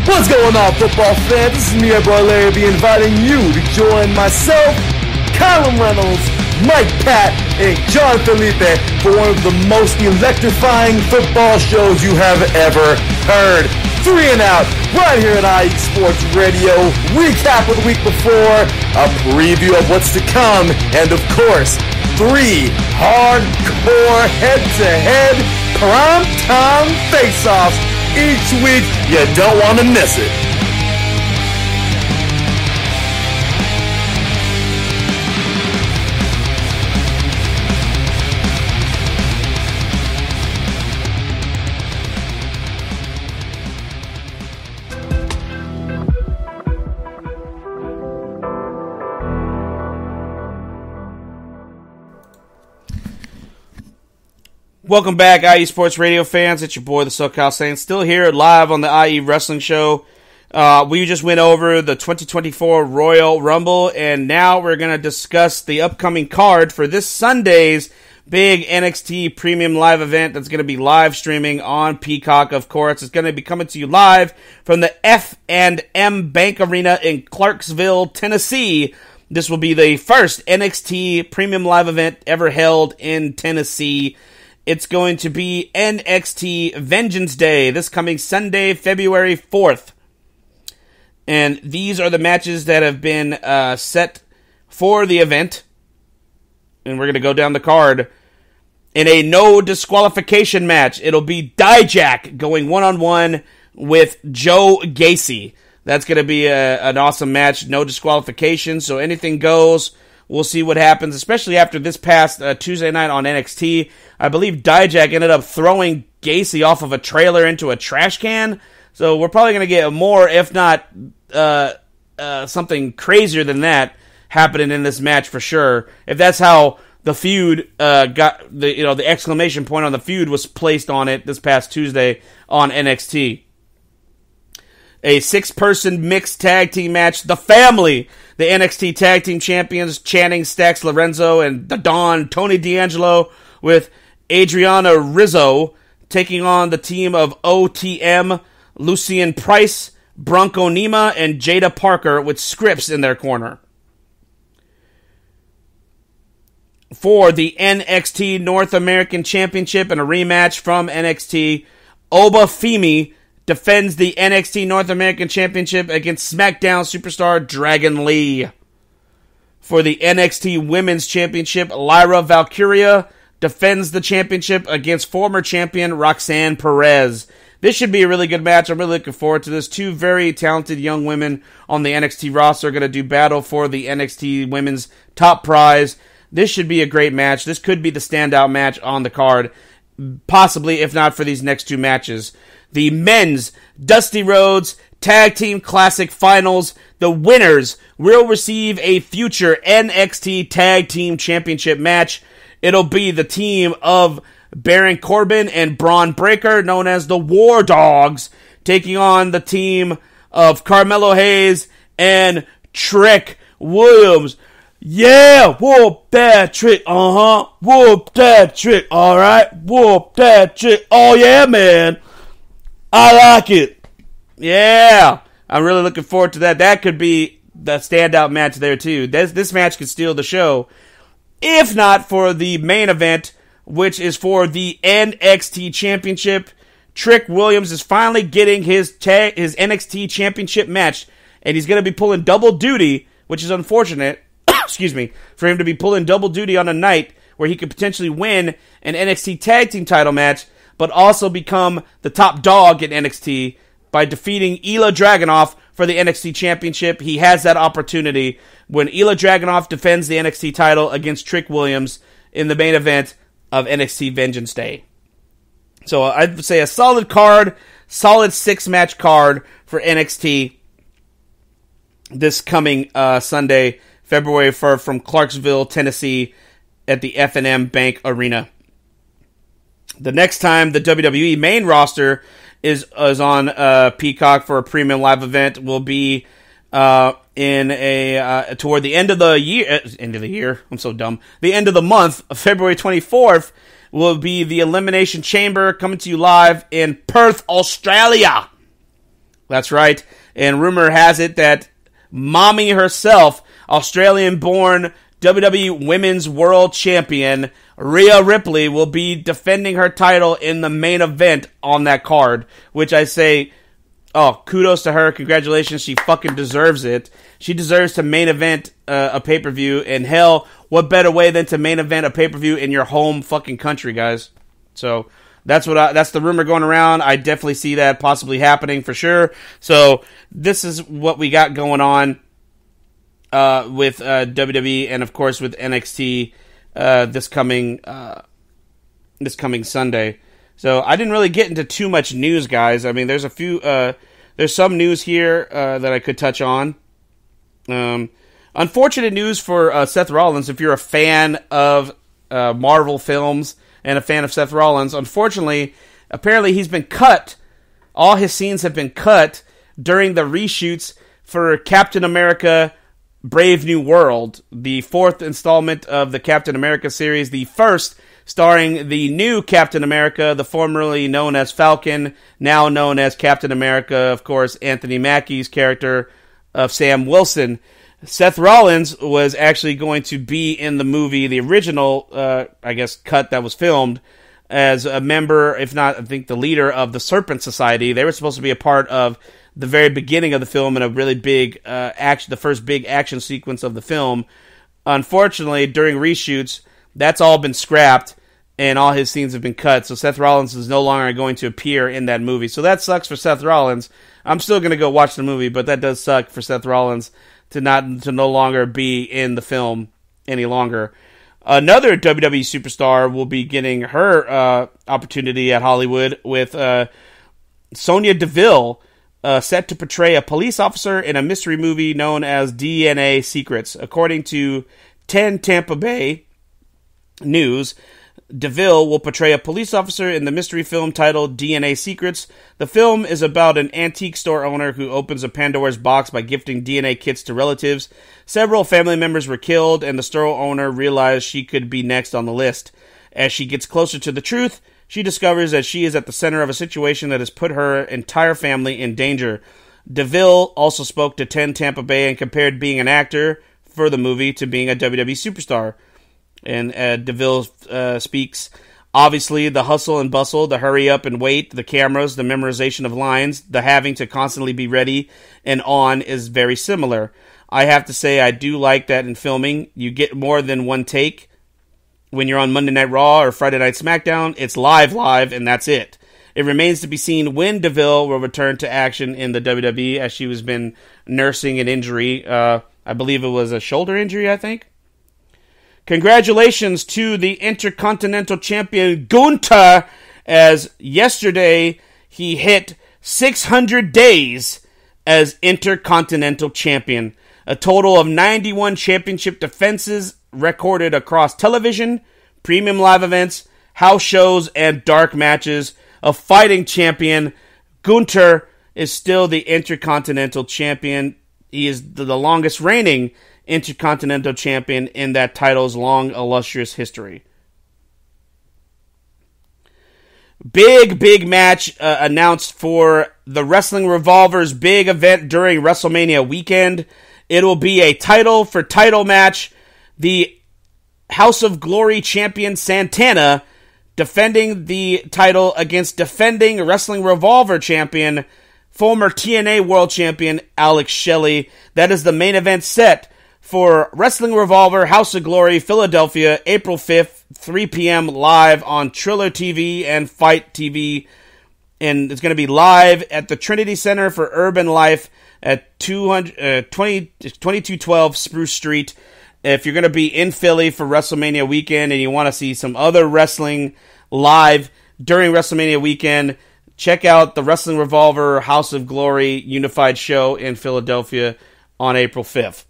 What's going on, football fans? This is me, your boy Larry B, inviting you to join myself, Colin Reynolds, Mike Pat, and John Felipe for one of the most electrifying football shows you have ever heard. 3 and Out, right here at IE Sports Radio. Recap of the week before, a preview of what's to come, and of course, 3 hardcore head-to-head prime-time face-offs each week. You don't want to miss it. Welcome back, IE Sports Radio fans. It's your boy, the SoCal Saint, still here live on the IE Wrestling Show. We just went over the 2024 Royal Rumble, and now we're going to discuss the upcoming card for this Sunday's big NXT Premium Live event that's going to be live streaming on Peacock, of course. It's going to be coming to you live from the F&M Bank Arena in Clarksville, Tennessee. This will be the first NXT Premium Live event ever held in Tennessee. It's going to be NXT Vengeance Day, this coming Sunday, February 4th. And these are the matches that have been set for the event. And we're going to go down the card. In a no disqualification match, it'll be Dijak going one-on-one with Joe Gacy. That's going to be an awesome match, no disqualification, so anything goes. We'll see what happens, especially after this past Tuesday night on NXT. I believe Dijak ended up throwing Gacy off of a trailer into a trash can. So we're probably going to get more, if not something crazier than that, happening in this match for sure. If that's how the feud got, the exclamation point on the feud was placed on it this past Tuesday on NXT. A 6-person mixed tag team match. The Family, the NXT Tag Team Champions, Channing Stacks Lorenzo and the Don, Tony D'Angelo, with Adriana Rizzo taking on the team of OTM, Lucien Price, Bronco Nima, and Jada Parker with Scripps in their corner. For the NXT North American Championship and a rematch from NXT, Oba Femi defends the NXT North American Championship against SmackDown superstar Dragon Lee. For the NXT Women's Championship, Lyra Valkyria defends the championship against former champion Roxanne Perez. This should be a really good match. I'm really looking forward to this. Two very talented young women on the NXT roster are going to do battle for the NXT Women's top prize. This should be a great match. This could be the standout match on the card, possibly, if not for these next two matches. The men's Dusty Rhodes Tag Team Classic Finals. The winners will receive a future NXT Tag Team Championship match. It'll be the team of Baron Corbin and Braun Breaker, known as the War Dogs, taking on the team of Carmelo Hayes and Trick Williams. Yeah, whoop that trick, whoop that trick, alright, whoop that trick, oh yeah, man, I like it, yeah, I'm really looking forward to that. That could be the standout match there too. This match could steal the show, if not for the main event, which is for the NXT Championship. Trick Williams is finally getting his NXT Championship match, and he's going to be pulling double duty, which is unfortunate, excuse me, for him to be pulling double duty on a night where he could potentially win an NXT Tag Team title match, but also become the top dog in NXT by defeating Ilja Dragunov for the NXT Championship. He has that opportunity when Ilja Dragunov defends the NXT title against Trick Williams in the main event of NXT Vengeance Day. So I'd say a solid card, solid 6-match card for NXT this coming Sunday, February 1st from Clarksville, Tennessee at the F&M Bank Arena. The next time the WWE main roster is on Peacock for a premium live event will be toward the end of the year. I'm so dumb. The end of the month, February 24th, will be the Elimination Chamber coming to you live in Perth, Australia. That's right. And rumor has it that mommy herself, Australian-born WWE Women's World Champion Rhea Ripley, will be defending her title in the main event on that card, which I say, oh, kudos to her. Congratulations. She fucking deserves it. She deserves to main event a pay-per-view. And hell, what better way than to main event a pay-per-view in your home fucking country, guys? So that's the rumor going around. I definitely see that possibly happening for sure. So this is what we got going on with WWE and of course with NXT this coming Sunday. So I didn't really get into too much news, guys. I mean, there's some news here that I could touch on. Unfortunate news for Seth Rollins. If you're a fan of Marvel films and a fan of Seth Rollins, unfortunately, apparently he's been cut. All his scenes have been cut during the reshoots for Captain America Brave New World, the 4th installment of the Captain America series, the first starring the new Captain America, the formerly known as Falcon, now known as Captain America, of course, Anthony Mackie's character of Sam Wilson. Seth Rollins was actually going to be in the movie, the original, cut that was filmed, as a member, if not, I think, the leader of the Serpent Society. They were supposed to be a part of the very beginning of the film and a really big the first big action sequence of the film. Unfortunately, during reshoots, that's all been scrapped, and all his scenes have been cut, so Seth Rollins is no longer going to appear in that movie. So that sucks for Seth Rollins. I'm still going to go watch the movie, but that does suck for Seth Rollins to no longer be in the film any longer. Another WWE superstar will be getting her opportunity at Hollywood with Sonya Deville, set to portray a police officer in a mystery movie known as DNA Secrets. According to 10 Tampa Bay News, DeVille will portray a police officer in the mystery film titled DNA Secrets. The film is about an antique store owner who opens a Pandora's box by gifting DNA kits to relatives. Several family members were killed, and the store owner realized she could be next on the list. As she gets closer to the truth, she discovers that she is at the center of a situation that has put her entire family in danger. DeVille also spoke to 10 Tampa Bay and compared being an actor for the movie to being a WWE superstar. And DeVille speaks, obviously, the hustle and bustle, the hurry up and wait, the cameras, the memorization of lines, the having to constantly be ready and on is very similar. I have to say I do like that in filming. You get more than one take. When you're on Monday Night Raw or Friday Night SmackDown, it's live, and that's it. It remains to be seen when Deville will return to action in the WWE, as she has been nursing an injury. I believe it was a shoulder injury, I think. Congratulations to the Intercontinental Champion Gunther, as yesterday he hit 600 days as Intercontinental Champion. A total of 91 championship defenses recorded across television, premium live events, house shows, and dark matches. A fighting champion, Gunther is still the Intercontinental Champion. He is the longest reigning Intercontinental Champion in that title's long, illustrious history. Big match announced for the Wrestling Revolver's big event during WrestleMania weekend. It will be a title for title match. The House of Glory champion Santana defending the title against defending Wrestling Revolver champion, former TNA World Champion Alex Shelley. That is the main event set for Wrestling Revolver House of Glory Philadelphia, April 5th, 3 p.m. live on Triller TV and Fight TV. And it's going to be live at the Trinity Center for Urban Life at 2212 Spruce Street. If you're going to be in Philly for WrestleMania weekend and you want to see some other wrestling live during WrestleMania weekend, check out the Wrestling Revolver House of Glory Unified Show in Philadelphia on April 5th.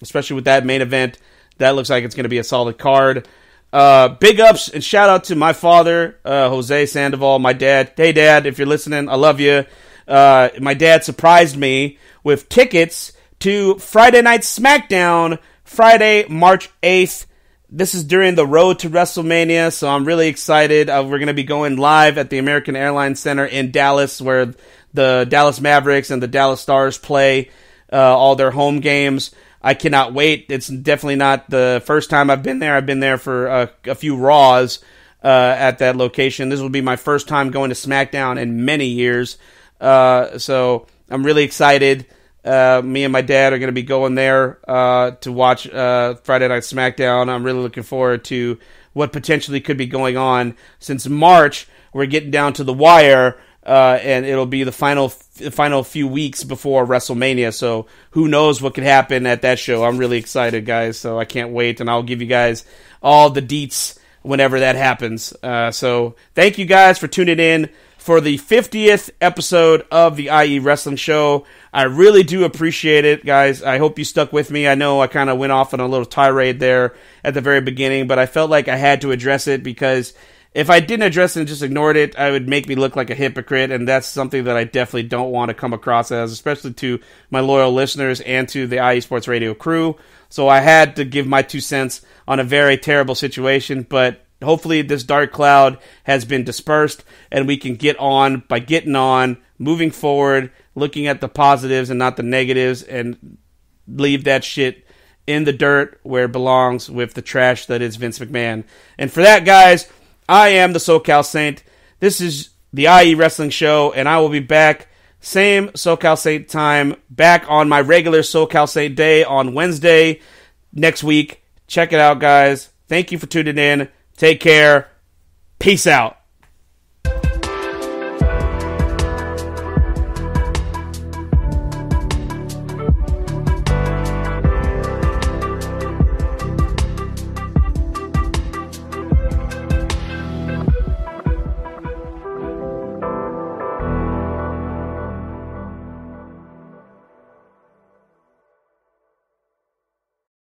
Especially with that main event, that looks like it's going to be a solid card. Big ups and shout out to my father, Jose Sandoval, my dad. Hey, Dad, if you're listening, I love you. My dad surprised me with tickets to Friday Night SmackDown, Friday, March 8th. This is during the road to WrestleMania, so I'm really excited. We're going to be going live at the American Airlines Center in Dallas, where the Dallas Mavericks and the Dallas Stars play all their home games. I cannot wait. It's definitely not the first time I've been there. I've been there for a few Raws at that location. This will be my first time going to SmackDown in many years. So I'm really excited. Me and my dad are going to be going there to watch Friday Night SmackDown. I'm really looking forward to what potentially could be going on. Since March, we're getting down to the wire, and it'll be the final few weeks before WrestleMania. So who knows what could happen at that show. I'm really excited, guys, so I can't wait, and I'll give you guys all the deets whenever that happens. So thank you guys for tuning in for the 50th episode of the IE Wrestling Show. I really do appreciate it, guys. I hope you stuck with me. I know I kind of went off on a little tirade there at the very beginning, but I felt like I had to address it, because if I didn't address it and just ignored it, I would make me look like a hypocrite, and that's something that I definitely don't want to come across as, especially to my loyal listeners and to the IE Sports Radio crew. So I had to give my 2 cents on a very terrible situation, but hopefully this dark cloud has been dispersed, and we can get on by getting on, moving forward, looking at the positives and not the negatives, and leave that shit in the dirt where it belongs, with the trash that is Vince McMahon. And for that, guys, I am the SoCal Saint. This is the IE Wrestling Show, and I will be back, same SoCal Saint time, back on my regular SoCal Saint day on Wednesday next week. Check it out, guys. Thank you for tuning in. Take care. Peace out.